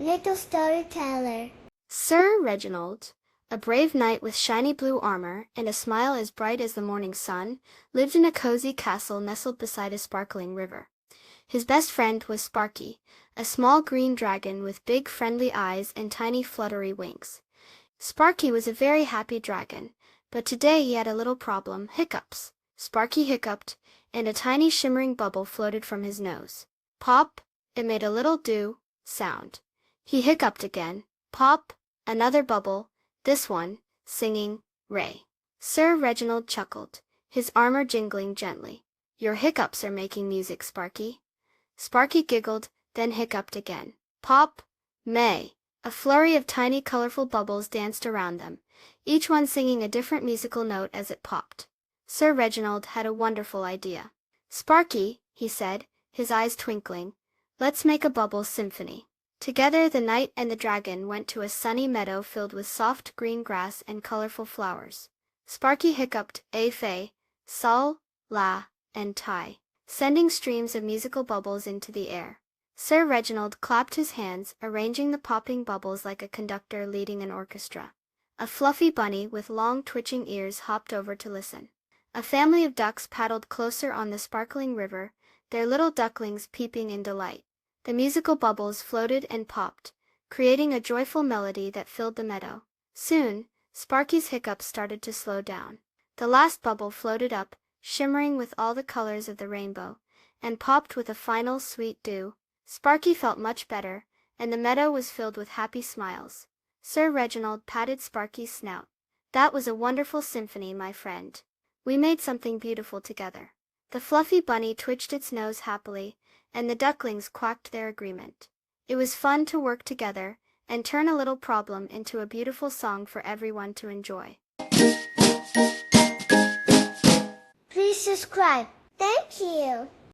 Little storyteller. Sir Reginald, a brave knight with shiny blue armor and a smile as bright as the morning sun, lived in a cozy castle nestled beside a sparkling river. His best friend was Sparky, a small green dragon with big friendly eyes and tiny fluttery wings. Sparky was a very happy dragon, but today he had a little problem: hiccups. Sparky hiccuped, and a tiny shimmering bubble floated from his nose. Pop! It made a little dew sound. He hiccuped again. Pop! Another bubble, this one, singing, Ray. Sir Reginald chuckled, his armor jingling gently. Your hiccups are making music, Sparky. Sparky giggled, then hiccuped again. Pop! May! A flurry of tiny colorful bubbles danced around them, each one singing a different musical note as it popped. Sir Reginald had a wonderful idea. Sparky, he said, his eyes twinkling, let's make a bubble symphony. Together the knight and the dragon went to a sunny meadow filled with soft green grass and colorful flowers. Sparky hiccuped a fe, sol, la, and ti, sending streams of musical bubbles into the air. Sir Reginald clapped his hands, arranging the popping bubbles like a conductor leading an orchestra. A fluffy bunny with long twitching ears hopped over to listen. A family of ducks paddled closer on the sparkling river, their little ducklings peeping in delight. The musical bubbles floated and popped, creating a joyful melody that filled the meadow. Soon, Sparky's hiccups started to slow down. The last bubble floated up, shimmering with all the colors of the rainbow, and popped with a final sweet dew. Sparky felt much better, and the meadow was filled with happy smiles. Sir Reginald patted Sparky's snout. That was a wonderful symphony, my friend. We made something beautiful together. The fluffy bunny twitched its nose happily, and the ducklings quacked their agreement. It was fun to work together and turn a little problem into a beautiful song for everyone to enjoy. Please subscribe. Thank you.